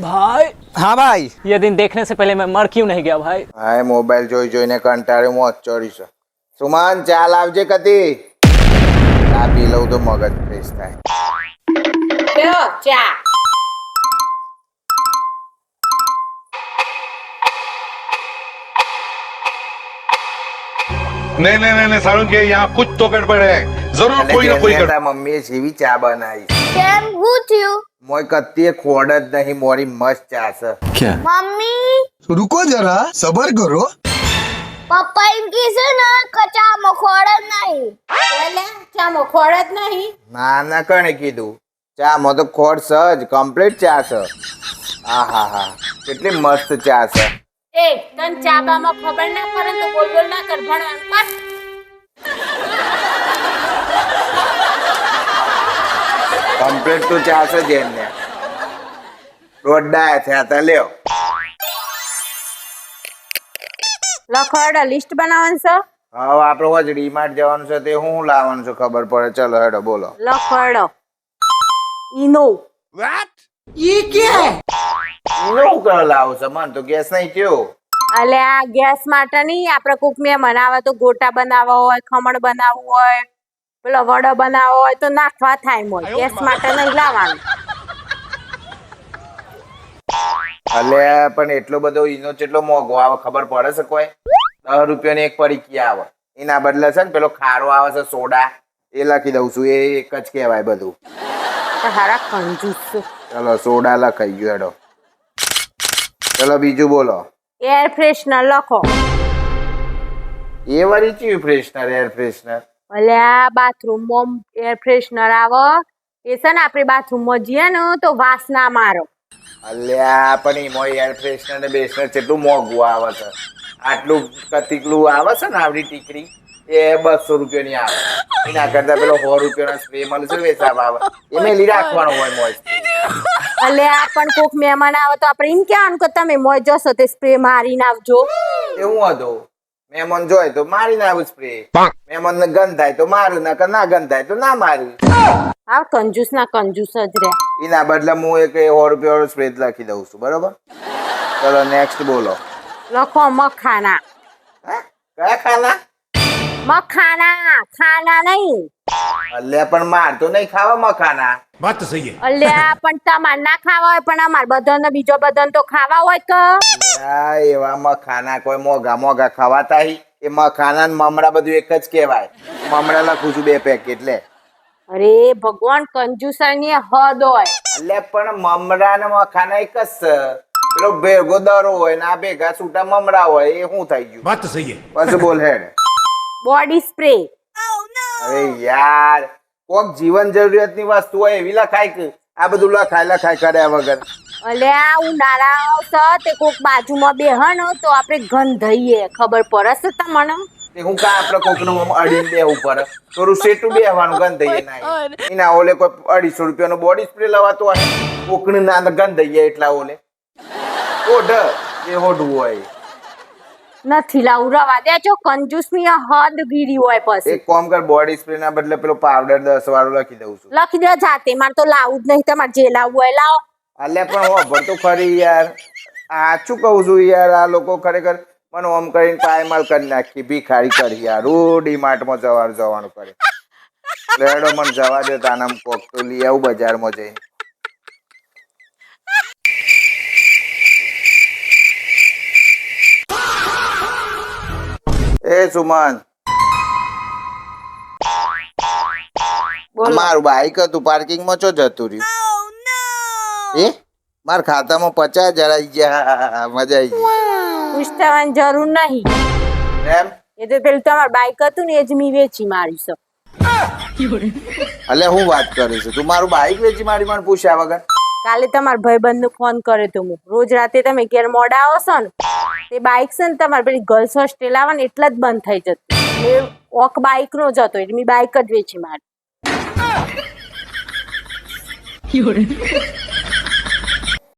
भाई हाँ भाई ये दिन देखने से पहले मैं मर क्यों नहीं गया भाई। હા મોબાઈલ જોઈ જોઈને કંટાળ્યો મોત ચોરી છે. સુમન ચા લાવજે કતી. ચા પી લઉં તો મગજ ફ્રેશ થાય. લ્યો ચા. नहीं नहीं नहीं सारुण के यहाँ कुछ तो गड़बड़ है जरूर એટલે कोई ना कोई ઘેર गड़बड़ તારા મમ્મીએ જેવી ચા બનાવી કેમ હું થયું મોય કત્તીએ ખોડ જ નહીં મોરી મસ્ત ચા છે. મમ્મી रुको जरा सबर करो. પપ્પા એમ કહેશે ને કચા મખોડ જ નહીં એટલે ચામો ખોળ જ નહીં. ના ના કણે કીધું ચામાં તો ખોડ સજ કમ્પ્લીટ ચા છે. હા હા હા કેટલી મસ્ત ચા છે. એ તન ચાબામાં ખબર ના પડે તો બોલ બોલ ના કર ભણવાનું પાસ. કમ્પ્લીટ તો ચા છે જેમને રોડાયા થયા તા લ્યો. લખડ લિસ્ટ બનાવવાનું છે. હવે આપણે હોજ ડીમાર્ટ જવાનું છે તે હું લાવવાનું છે ખબર પડે. ચલો હેડો બોલો. લખડ ઈનો શું કરો લાવો છો? મન તો ગેસ નહીં થયો. અલે આ ગેસ માટે નહીં, આપણે કોક મેં બનાવે તો ગોટા બનાવવા હોય, ખમણ બનાવવું હોય, પેલો વડો બનાવવો હોય તો નાખવા થાય મોય. ગેસ માટે નહીં લાવવાનું. અલે પણ એટલો બધો ઈનો કેટલો મોંઘો આવે ખબર પડે છે કોઈ? 10 રૂપિયાની એક પડીકી આવે. એના બદલે છે ને પેલો ખારો આવે છે સોડા એ લખી દઉં છું. એ એક જ કહેવાય બધું. તો હારા કંજૂસ છે. ચલો સોડા લખાઈ ગયો હેડો. ચલો બીજું બોલો. એર ફ્રેશનર લખો. એ વાળી ચીયું ફ્રેશનર એર ફ્રેશનર? અલે આ બાથરૂમમાં એર ફ્રેશનર આવે એ છે ને, આપણે બાથરૂમમાં જઈએ ને તો વાસ ના મારો. અલ્યા પણ એમાં એર ફ્રેશનર ને બેશનર કેટલું મોંઘું આવે છે. આટલું કતીકલું આવે છે ને આવડી ટીકડી એ 200 રૂપિયાની આવે. એના કરતા પેલો 100 રૂપિયાનો સ્પ્રે મળે છે વેચાબ આવે એ મેલી રાખવાનો હોય મોજ. અલે આ પણ કોક મહેમાન આવે તો આપણે એમ કહેવાનું કે તમે મોય જશો તે સ્પ્રે મારીને આવજો. એવું હતું. મહેમાન જોય તો મારીને આવું સ્પ્રે. મહેમાન ને ગંધ થાય તો મારું, ના ગંધ થાય તો ના મારું. આ કંજૂસ ના કંજૂસ જ રે. એના બદલે હું એક 100 રૂપિયાનો સ્પ્રે લખી દઉં છું. બરોબર. ચલો નેક્સ્ટ બોલો. લખો મખાના. હે? કયા ખાના? મખાના, ખાના નહીં. અલ્યા પણ માર તો નહીં ખાવા મખાના. बात तो सही है અલ્યા પણ તમાર ના ખાવા હોય પણ અમાર બધાને બીજો બધાને તો ખાવા હોય કે. આ એવા મખાના કોઈ મોઘા મોઘા ખવાતા હી. એ મખાના ને મમરા બધું એક જ કહેવાય. મમરા લખું છું 2 પેકેટ લે. અરે ભગવાન કંજૂસાની હદ હોય. અલ્યા પણ મમરા ને મખાના એક જ છે. પેલો ભેગો દરો હોય ને આ ભેગા છૂટા મમરા હોય એ શું થઈ ગયું? बात तो सही है પછી બોલ હેડ. Body spray. અરે યાર કોક જીવન જરૂરિયાતની વસ્તુ હોય એવી લખાય કે આ બધું લખાય કર્યા વગર? અલ્યા ઉનાળા આવશે તે કોક બાજુમાં બેહન તો આપણે ગંધઈએ ખબર પડે છે તમને? તે હું કા આપણે કોકનું અડીને બેહવું પડે? થોડું સેટું બેહવાનું ગંધ નાય. એના ઓલે કોઈ 250 રૂપિયાનો બોડી સ્પ્રે લવાતો હોય કોકનું ના ગંધ એટલા ઓલે ઓઢ એ હોડવું હોય. નથી લાવું, રવા દેજો. કંજૂસની હદ ગીરી હોય પછી. એક કામ કર બોડી સ્પ્રે ના બદલે પેલો પાવડર 10 વાળો લખી દઉં છું. લખી દો જાતે, મારે તો લાવું જ નહીં. તમારે જે લાવવું હોય લાવો. અલ્યા પણ હોભળ તો ખરી યાર. સાચું કહું છું યાર. આ લોકો ખરેખર મને ઓમ કરીને પાયમાલ કરી નાખી, ભિખારી કરી યાર. ડીમાર્ટમાં જવાનું કરે. લેડો મને જવા દે તાનામ કોક તો લઈ આવું બજારમાં જઈ. એ સુમન બોલો. મારું બાઈક હતું પાર્કિંગ માં ચો જતું રહ્યું? એ મારા ખાતામાં 50,000 આવી ગયા. મજા આવી ગઈ. પૂછતાવાની જરૂર નહીં. એમ? એ તો પેલું તમારું બાઈક હતું ને એ જ મેં વેચી માર્યું છે. અલ્યા હું વાત કરી છું? તું મારું બાઈક વેચી મારી મને પૂછ્યા વગર? કાલે તમારા ભાઈબંધ નો ફોન કર્યો તો હું. રોજ રાતે તમે ઘેર મોડા આવો છો ને તે બાઈક છે ને તમારે પેલી ગર્લ્સ હોસ્ટેલ આવે ને એટલે જ બંધ થઈ જતું. એ ઓક બાઈક નો જ હતો એટલે મેં બાઈક જ વેચી મારી.